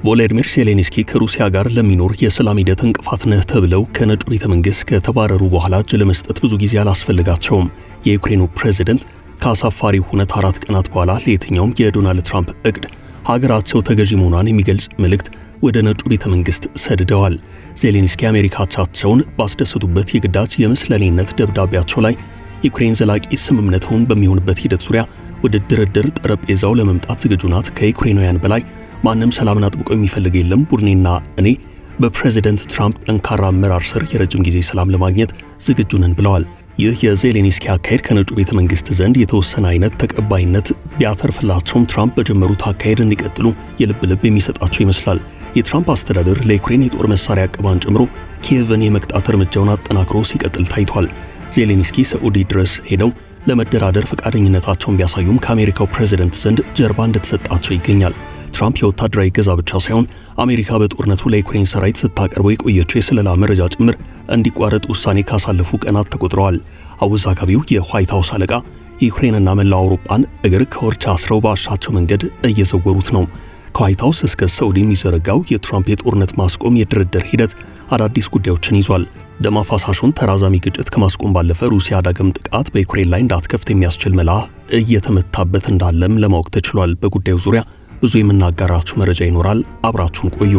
ቮሎዲሚር ዜሌንስኪ ከሩሲያ ጋር ለሚኖር የሰላም ሂደት እንቅፋት ነህ ተብለው ከነጩ ቤተ መንግስት ከተባረሩ በኋላ እጅ ለመስጠት ብዙ ጊዜ አላስፈልጋቸውም። የዩክሬኑ ፕሬዝዳንት ከአሳፋሪ ሁነት 4 ቀናት በኋላ ለየትኛውም የዶናልድ ትራምፕ እቅድ ሀገራቸው ተገዢ መሆኗን የሚገልጽ መልእክት ወደ ነጩ ቤተ መንግስት ሰድደዋል። ዜሌንስኪ አሜሪካቻቸውን ባስደሰቱበት የግዳጅ የምስለኔነት ደብዳቤያቸው ላይ ዩክሬን ዘላቂ ስምምነቱን በሚሆንበት ሂደት ዙሪያ ወደ ድርድር ጠረጴዛው ለመምጣት ዝግጁ ናት። ከዩክሬናውያን በላይ ማንም ሰላምን አጥብቆ የሚፈልግ የለም። ቡድኔና እኔ በፕሬዝዳንት ትራምፕ ጠንካራ አመራር ስር የረጅም ጊዜ ሰላም ለማግኘት ዝግጁ ነን ብለዋል። ይህ የዜሌንስኪ አካሄድ ከነጩ ቤተ መንግስት ዘንድ የተወሰነ አይነት ተቀባይነት ቢያተርፍላቸውም ትራምፕ በጀመሩት አካሄድ እንዲቀጥሉ የልብ ልብ የሚሰጣቸው ይመስላል። የትራምፕ አስተዳደር ለዩክሬን የጦር መሳሪያ አቀባን ጨምሮ ኪየቭን የመቅጣት እርምጃውን አጠናክሮ ሲቀጥል ታይቷል። ዜሌንስኪ ሳዑዲ ድረስ ሄደው ለመደራደር ፈቃደኝነታቸውን ቢያሳዩም ከአሜሪካው ፕሬዝዳንት ዘንድ ጀርባ እንደተሰጣቸው ይገኛል። ትራምፕ የወታደራዊ ገዛ ብቻ ሳይሆን አሜሪካ በጦርነቱ ለዩክሬን ሰራዊት ስታቀርበው የቆየችው የስለላ መረጃ ጭምር እንዲቋረጥ ውሳኔ ካሳለፉ ቀናት ተቆጥረዋል። አወዛጋቢው የዋይት ሃውስ አለቃ ዩክሬንና መላው አውሮፓን እግር ከወርች አስረው ባሻቸው መንገድ እየዘወሩት ነው። ከዋይት ሃውስ እስከ ሳዑዲ የሚዘረጋው የትራምፕ የጦርነት ማስቆም የድርድር ሂደት አዳዲስ ጉዳዮችን ይዟል። ደም አፋሳሹን ተራዛሚ ግጭት ከማስቆም ባለፈ ሩሲያ ዳግም ጥቃት በዩክሬን ላይ እንዳትከፍት የሚያስችል መላ እየተመታበት እንዳለም ለማወቅ ተችሏል። በጉዳዩ ዙሪያ ብዙ የምናጋራችሁ መረጃ ይኖራል። አብራችሁን ቆዩ።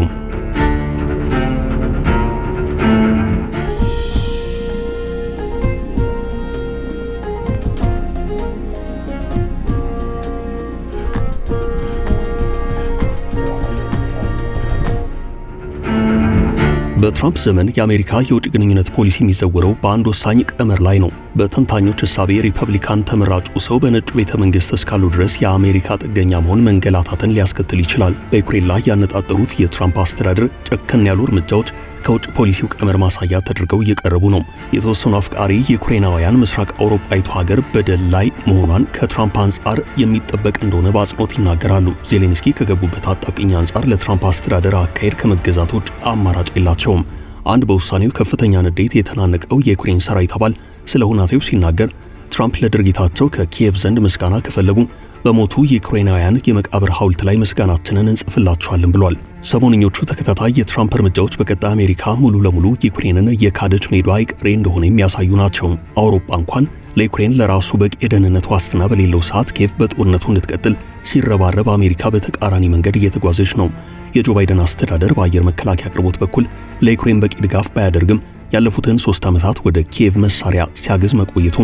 በትራምፕ ዘመን የአሜሪካ የውጭ ግንኙነት ፖሊሲ የሚዘወረው በአንድ ወሳኝ ቀመር ላይ ነው። በተንታኞች እሳቤ ሪፐብሊካን ተመራጩ ሰው በነጩ ቤተ መንግስት እስካሉ ድረስ የአሜሪካ ጥገኛ መሆን መንገላታትን ሊያስከትል ይችላል። በዩክሬን ላይ ያነጣጠሩት የትራምፕ አስተዳደር ጨከን ያሉ እርምጃዎች ከውጭ ፖሊሲው ቀመር ማሳያ ተደርገው እየቀረቡ ነው። የተወሰኑ አፍቃሪ ዩክሬናውያን ምስራቅ አውሮፓዊቱ ሀገር በደል ላይ መሆኗን ከትራምፕ አንጻር የሚጠበቅ እንደሆነ በአጽንኦት ይናገራሉ። ዜሌንስኪ ከገቡበት አጣብቂኝ አንጻር ለትራምፕ አስተዳደር አካሄድ ከመገዛቶች አማራጭ የላቸውም። አንድ በውሳኔው ከፍተኛ ንዴት የተናነቀው የዩክሬን ሰራዊት አባል ስለ ሁናቴው ሲናገር ትራምፕ ለድርጊታቸው ከኪየቭ ዘንድ ምስጋና ከፈለጉ በሞቱ የዩክሬናውያን የመቃብር ሐውልት ላይ ምስጋናችንን እንጽፍላቸዋለን ብሏል። ሰሞንኞቹ ተከታታይ የትራምፕ እርምጃዎች በቀጣይ አሜሪካ ሙሉ ለሙሉ ዩክሬንን የካደች መሄዷ አይቀሬ እንደሆነ የሚያሳዩ ናቸው። አውሮፓ እንኳን ለዩክሬን ለራሱ በቂ የደህንነት ዋስትና በሌለው ሰዓት ኪየቭ በጦርነቱ እንድትቀጥል ሲረባረብ አሜሪካ በተቃራኒ መንገድ እየተጓዘች ነው። የጆ ባይደን አስተዳደር በአየር መከላከያ አቅርቦት በኩል ለዩክሬን በቂ ድጋፍ ባያደርግም ያለፉትን 3 ዓመታት ወደ ኪየቭ መሳሪያ ሲያግዝ መቆየቱ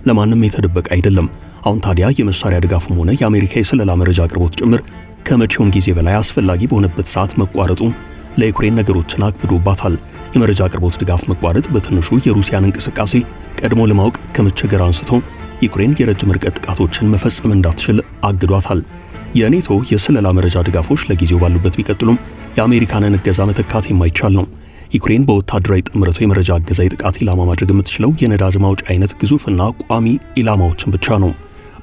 ለማንም የተደበቀ አይደለም። አሁን ታዲያ የመሳሪያ ድጋፉም ሆነ የአሜሪካ የስለላ መረጃ አቅርቦት ጭምር ከመቼውም ጊዜ በላይ አስፈላጊ በሆነበት ሰዓት መቋረጡ ለዩክሬን ነገሮችን አክብዶባታል። የመረጃ አቅርቦት ድጋፍ መቋረጥ በትንሹ የሩሲያን እንቅስቃሴ ቀድሞ ለማወቅ ከመቸገር አንስቶ ዩክሬን የረጅም ርቀት ጥቃቶችን መፈጸም እንዳትችል አግዷታል። የኔቶ የስለላ መረጃ ድጋፎች ለጊዜው ባሉበት ቢቀጥሉም የአሜሪካንን እገዛ መተካት የማይቻል ነው። ዩክሬን በወታደራዊ ጥምረቱ የመረጃ እገዛ የጥቃት ኢላማ ማድረግ የምትችለው የነዳጅ ማውጫ አይነት ግዙፍና ቋሚ ኢላማዎችን ብቻ ነው።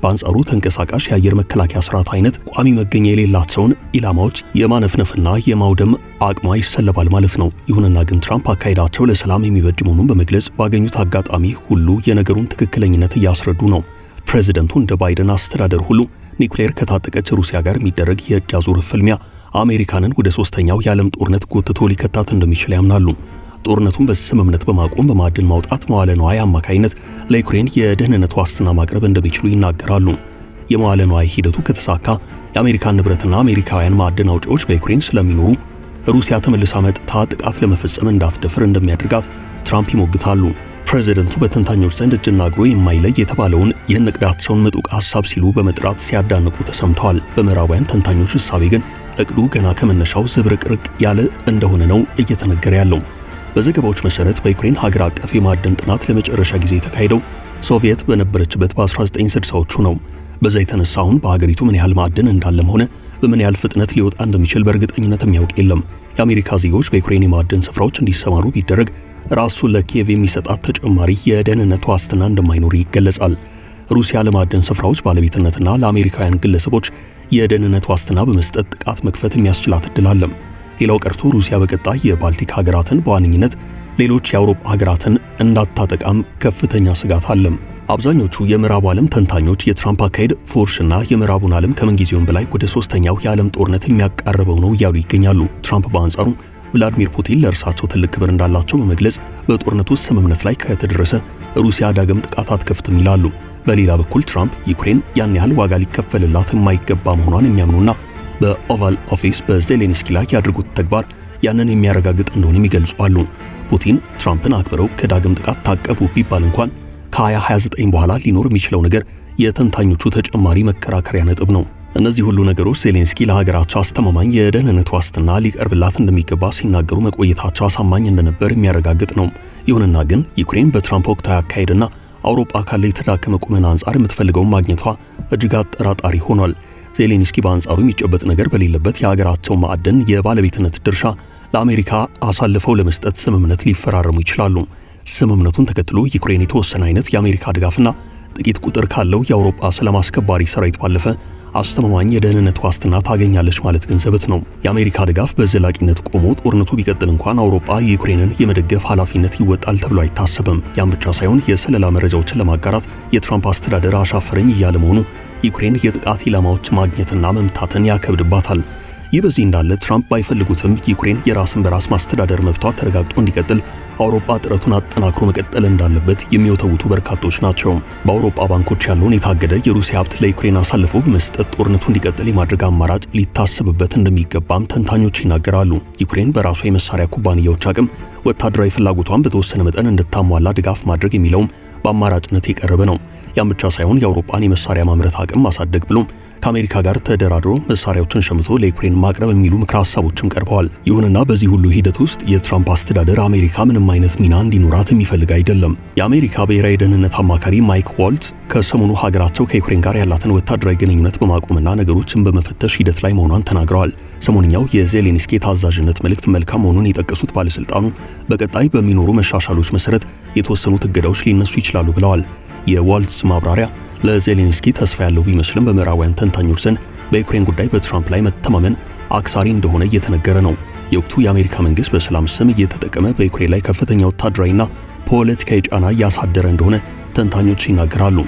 በአንጻሩ ተንቀሳቃሽ የአየር መከላከያ ስርዓት አይነት ቋሚ መገኛ የሌላቸውን ኢላማዎች የማነፍነፍና የማውደም አቅሟ ይሰለባል ማለት ነው። ይሁንና ግን ትራምፕ አካሄዳቸው ለሰላም የሚበጅ መሆኑን በመግለጽ ባገኙት አጋጣሚ ሁሉ የነገሩን ትክክለኝነት እያስረዱ ነው። ፕሬዝደንቱ እንደ ባይደን አስተዳደር ሁሉ ኒውክሌር ከታጠቀች ሩሲያ ጋር የሚደረግ የእጅ አዙር ፍልሚያ አሜሪካንን ወደ 3ኛው የዓለም ጦርነት ጎትቶ ሊከታት እንደሚችል ያምናሉ። ጦርነቱን በስምምነት በማቆም በማዕድን ማውጣት መዋለ ንዋይ አማካይነት ለዩክሬን የደህንነት ዋስትና ማቅረብ እንደሚችሉ ይናገራሉ። የመዋለ ንዋይ ሂደቱ ከተሳካ የአሜሪካን ንብረትና አሜሪካውያን ማዕድን አውጪዎች በዩክሬን ስለሚኖሩ ሩሲያ ተመልሳ መጥታ ጥቃት ለመፈጸም እንዳትደፍር እንደሚያደርጋት ትራምፕ ይሞግታሉ። ፕሬዝደንቱ በተንታኞች ዘንድ እጅና እግሩ የማይለይ የተባለውን ይህን እቅዳቸውን ምጡቅ ሐሳብ ሲሉ በመጥራት ሲያዳንቁ ተሰምተዋል። በምዕራባውያን ተንታኞች እሳቤ ግን እቅዱ ገና ከመነሻው ዝብርቅርቅ ያለ እንደሆነ ነው እየተነገረ ያለው። በዘገባዎች መሰረት በዩክሬን ሀገር አቀፍ የማዕድን ጥናት ለመጨረሻ ጊዜ የተካሄደው ሶቪየት በነበረችበት በ1960ዎቹ ነው። በዛ የተነሳ አሁን በሀገሪቱ ምን ያህል ማዕድን እንዳለም ሆነ በምን ያህል ፍጥነት ሊወጣ እንደሚችል በእርግጠኝነት የሚያውቅ የለም። የአሜሪካ ዜጎች በዩክሬን የማዕድን ስፍራዎች እንዲሰማሩ ቢደረግ ራሱ ለኪየቭ የሚሰጣት ተጨማሪ የደህንነት ዋስትና እንደማይኖር ይገለጻል። ሩሲያ ለማዕድን ስፍራዎች ባለቤትነትና ለአሜሪካውያን ግለሰቦች የደህንነት ዋስትና በመስጠት ጥቃት መክፈት የሚያስችላት እድል አለ። ሌላው ቀርቶ ሩሲያ በቀጣይ የባልቲክ ሀገራትን በዋነኝነት ሌሎች የአውሮፓ ሀገራትን እንዳታጠቃም ከፍተኛ ስጋት አለ። አብዛኞቹ የምዕራቡ ዓለም ተንታኞች የትራምፕ አካሄድ ፎርሽና የምዕራቡን ዓለም ከምንጊዜውም በላይ ወደ ሶስተኛው የዓለም ጦርነት የሚያቃርበው ነው እያሉ ይገኛሉ። ትራምፕ በአንጻሩ ቭላዲሚር ፑቲን ለእርሳቸው ትልቅ ክብር እንዳላቸው በመግለጽ በጦርነቱ ስምምነት ላይ ከተደረሰ ሩሲያ ዳግም ጥቃት አትከፍትም ይላሉ። በሌላ በኩል ትራምፕ ዩክሬን ያን ያህል ዋጋ ሊከፈልላት የማይገባ መሆኗን የሚያምኑና በኦቫል ኦፊስ በዜሌንስኪ ላይ ያድርጉት ተግባር ያንን የሚያረጋግጥ እንደሆነ ይገልጻሉ። ፑቲን ትራምፕን አክብረው ከዳግም ጥቃት ታቀቡ ቢባል እንኳን ከ2029 በኋላ ሊኖር የሚችለው ነገር የተንታኞቹ ተጨማሪ መከራከሪያ ነጥብ ነው። እነዚህ ሁሉ ነገሮች ዜሌንስኪ ለሀገራቸው አስተማማኝ የደህንነት ዋስትና ሊቀርብላት እንደሚገባ ሲናገሩ መቆየታቸው አሳማኝ እንደነበር የሚያረጋግጥ ነው። ይሁንና ግን ዩክሬን በትራምፕ ወቅታዊ አካሄድና አውሮፓ ካለ የተዳከመ ቁመና አንጻር የምትፈልገውን ማግኘቷ እጅግ አጠራጣሪ ሆኗል። ዜሌንስኪ በአንጻሩ የሚጨበጥ ነገር በሌለበት የሀገራቸው ማዕድን የባለቤትነት ድርሻ ለአሜሪካ አሳልፈው ለመስጠት ስምምነት ሊፈራረሙ ይችላሉ። ስምምነቱን ተከትሎ ዩክሬን የተወሰነ አይነት የአሜሪካ ድጋፍና ጥቂት ቁጥር ካለው የአውሮፓ ሰላም አስከባሪ ሰራዊት ባለፈ አስተማማኝ የደህንነት ዋስትና ታገኛለች ማለት ግን ዘበት ነው። የአሜሪካ ድጋፍ በዘላቂነት ቆሞ ጦርነቱ ቢቀጥል እንኳን አውሮፓ ዩክሬንን የመደገፍ ኃላፊነት ይወጣል ተብሎ አይታሰብም። ያን ብቻ ሳይሆን የስለላ መረጃዎችን ለማጋራት የትራምፕ አስተዳደር አሻፈረኝ እያለ መሆኑ ዩክሬን የጥቃት ኢላማዎች ማግኘትና መምታትን ያከብድባታል። ይህ በዚህ እንዳለ ትራምፕ ባይፈልጉትም ዩክሬን የራስን በራስ ማስተዳደር መብቷ ተረጋግጦ እንዲቀጥል አውሮፓ ጥረቱን አጠናክሮ መቀጠል እንዳለበት የሚወተውቱ በርካቶች ናቸው። በአውሮፓ ባንኮች ያለውን የታገደ የሩሲያ ሀብት ለዩክሬን አሳልፎ በመስጠት ጦርነቱ እንዲቀጥል የማድረግ አማራጭ ሊታሰብበት እንደሚገባም ተንታኞች ይናገራሉ። ዩክሬን በራሷ የመሳሪያ ኩባንያዎች አቅም ወታደራዊ ፍላጎቷን በተወሰነ መጠን እንድታሟላ ድጋፍ ማድረግ የሚለውም በአማራጭነት የቀረበ ነው። ያን ብቻ ሳይሆን የአውሮፓን የመሳሪያ ማምረት አቅም ማሳደግ ብሎም ከአሜሪካ ጋር ተደራድሮ መሳሪያዎችን ሸምቶ ለዩክሬን ማቅረብ የሚሉ ምክረ ሐሳቦችም ቀርበዋል። ይሁንና በዚህ ሁሉ ሂደት ውስጥ የትራምፕ አስተዳደር አሜሪካ ምንም አይነት ሚና እንዲኖራት የሚፈልግ አይደለም። የአሜሪካ ብሔራዊ ደህንነት አማካሪ ማይክ ዋልትዝ ከሰሞኑ ሀገራቸው ከዩክሬን ጋር ያላትን ወታደራዊ ግንኙነት በማቆምና ነገሮችን በመፈተሽ ሂደት ላይ መሆኗን ተናግረዋል። ሰሞንኛው የዜሌንስኪ የታዛዥነት መልእክት መልካም መሆኑን የጠቀሱት ባለስልጣኑ በቀጣይ በሚኖሩ መሻሻሎች መሰረት የተወሰኑት እገዳዎች ሊነሱ ይችላሉ ብለዋል። የዋልትዝ ማብራሪያ ለዜሌንስኪ ተስፋ ያለው ቢመስልም በምዕራባውያን ተንታኞች ዘንድ በዩክሬን ጉዳይ በትራምፕ ላይ መተማመን አክሳሪ እንደሆነ እየተነገረ ነው። የወቅቱ የአሜሪካ መንግስት በሰላም ስም እየተጠቀመ በዩክሬን ላይ ከፍተኛ ወታደራዊና ፖለቲካዊ ጫና እያሳደረ እንደሆነ ተንታኞች ይናገራሉ።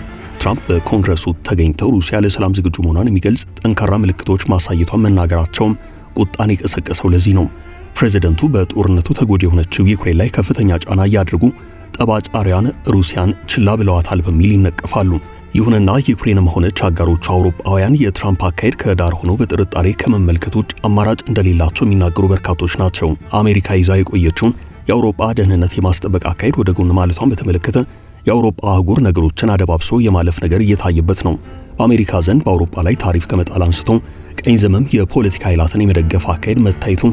ትራምፕ በኮንግረሱ ተገኝተው ሩሲያ ለሰላም ዝግጁ መሆኗን የሚገልጽ ጠንካራ ምልክቶች ማሳየቷን መናገራቸውም ቁጣን የቀሰቀሰው ለዚህ ነው። ፕሬዚደንቱ በጦርነቱ ተጎጂ የሆነችው ዩክሬን ላይ ከፍተኛ ጫና እያደረጉ ጠባጫሪያን ሩሲያን ችላ ብለዋታል በሚል ይነቀፋሉ። ይሁንና ዩክሬንም ሆነች አጋሮቹ አውሮፓውያን የትራምፕ አካሄድ ከዳር ሆኖ በጥርጣሬ ከመመልከት ውጭ አማራጭ እንደሌላቸው የሚናገሩ በርካቶች ናቸው። አሜሪካ ይዛ የቆየችውን የአውሮፓ ደህንነት የማስጠበቅ አካሄድ ወደ ጎን ማለቷን በተመለከተ የአውሮፓ አህጉር ነገሮችን አደባብሶ የማለፍ ነገር እየታየበት ነው። በአሜሪካ ዘንድ በአውሮፓ ላይ ታሪፍ ከመጣል አንስቶ ቀኝ ዘመም የፖለቲካ ኃይላትን የመደገፍ አካሄድ መታየቱ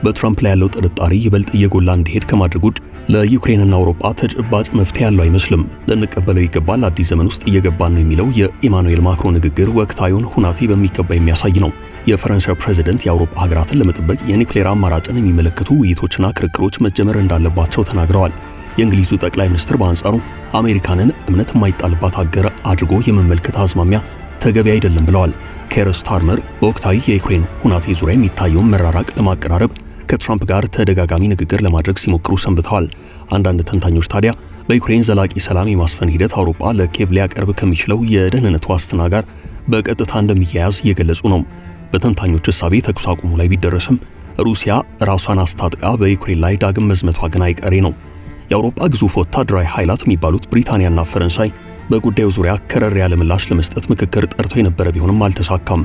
በትራምፕ ላይ ያለው ጥርጣሬ ይበልጥ እየጎላ እንዲሄድ ከማድረግ ውጭ ለዩክሬንና አውሮፓ ተጨባጭ መፍትሄ ያለው አይመስልም። ልንቀበለው ይገባል፣ አዲስ ዘመን ውስጥ እየገባን ነው የሚለው የኢማኑኤል ማክሮን ንግግር ወቅታዊውን ሁናቴ በሚገባ የሚያሳይ ነው። የፈረንሳይ ፕሬዝዳንት የአውሮፓ ሀገራትን ለመጠበቅ የኒውክሌር አማራጭን የሚመለከቱ ውይይቶችና ክርክሮች መጀመር እንዳለባቸው ተናግረዋል። የእንግሊዙ ጠቅላይ ሚኒስትር በአንጻሩ አሜሪካንን እምነት የማይጣልባት ሀገር አድርጎ የመመልከት አዝማሚያ ተገቢ አይደለም ብለዋል። ኬር ስታርመር በወቅታዊ የዩክሬን ሁናቴ ዙሪያ የሚታየውን መራራቅ ለማቀራረብ ከትራምፕ ጋር ተደጋጋሚ ንግግር ለማድረግ ሲሞክሩ ሰንብተዋል። አንዳንድ ተንታኞች ታዲያ በዩክሬን ዘላቂ ሰላም የማስፈን ሂደት አውሮፓ ለኪየቭ ሊያቀርብ ከሚችለው የደህንነት ዋስትና ጋር በቀጥታ እንደሚያያዝ እየገለጹ ነው። በተንታኞች እሳቤ ተኩስ አቁሙ ላይ ቢደረስም ሩሲያ ራሷን አስታጥቃ በዩክሬን ላይ ዳግም መዝመቷ ግን አይቀሬ ነው። የአውሮፓ ግዙፍ ወታደራዊ ኃይላት የሚባሉት ብሪታንያና ፈረንሳይ በጉዳዩ ዙሪያ ከረር ያለ ምላሽ ለመስጠት ምክክር ጠርተው የነበረ ቢሆንም አልተሳካም።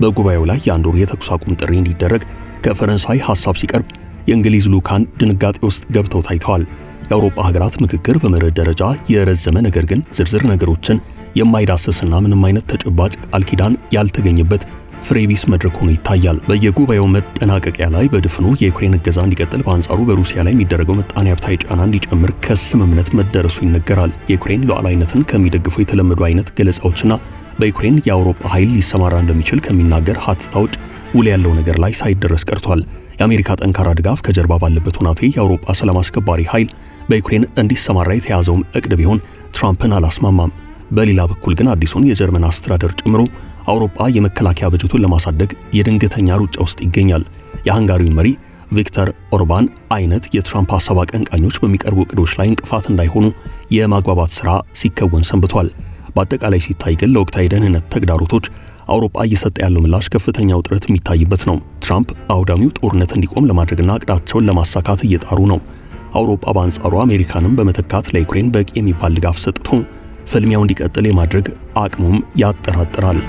በጉባኤው ላይ የአንድ ወር የተኩስ አቁም ጥሪ እንዲደረግ ከፈረንሳይ ሐሳብ ሲቀርብ የእንግሊዝ ልዑካን ድንጋጤ ውስጥ ገብተው ታይተዋል። የአውሮፓ ሀገራት ምክክር በመርህ ደረጃ የረዘመ ነገር ግን ዝርዝር ነገሮችን የማይዳሰስና ምንም አይነት ተጨባጭ ቃል ኪዳን ያልተገኘበት ፍሬቢስ መድረክ ሆኖ ይታያል። በየጉባኤው መጠናቀቂያ ላይ በድፍኑ የዩክሬን እገዛ እንዲቀጥል፣ በአንጻሩ በሩሲያ ላይ የሚደረገው ምጣኔ ሀብታዊ ጫና እንዲጨምር ከስምምነት መደረሱ ይነገራል። የዩክሬን ሉዓላዊነትን ከሚደግፉ የተለመዱ አይነት ገለጻዎችና በዩክሬን የአውሮፓ ኃይል ሊሰማራ እንደሚችል ከሚናገር ሀተታ ውጭ ውል ያለው ነገር ላይ ሳይደረስ ቀርቷል። የአሜሪካ ጠንካራ ድጋፍ ከጀርባ ባለበት ሁናቴ የአውሮፓ ሰላም አስከባሪ ኃይል በዩክሬን እንዲሰማራ የተያዘውም እቅድ ቢሆን ትራምፕን አላስማማም። በሌላ በኩል ግን አዲሱን የጀርመን አስተዳደር ጨምሮ አውሮፓ የመከላከያ በጀቱን ለማሳደግ የድንገተኛ ሩጫ ውስጥ ይገኛል። የሃንጋሪው መሪ ቪክተር ኦርባን አይነት የትራምፕ ሐሳብ አቀንቃኞች በሚቀርቡ እቅዶች ላይ እንቅፋት እንዳይሆኑ የማግባባት ሥራ ሲከወን ሰንብቷል። በአጠቃላይ ሲታይ ግን ለወቅታዊ ደህንነት ተግዳሮቶች አውሮፓ እየሰጠ ያለው ምላሽ ከፍተኛ ውጥረት የሚታይበት ነው። ትራምፕ አውዳሚው ጦርነት እንዲቆም ለማድረግና እቅዳቸውን ለማሳካት እየጣሩ ነው። አውሮፓ በአንጻሩ አሜሪካንም በመተካት ለዩክሬን በቂ የሚባል ድጋፍ ሰጥቶ ፍልሚያው እንዲቀጥል የማድረግ አቅሙም ያጠራጥራል።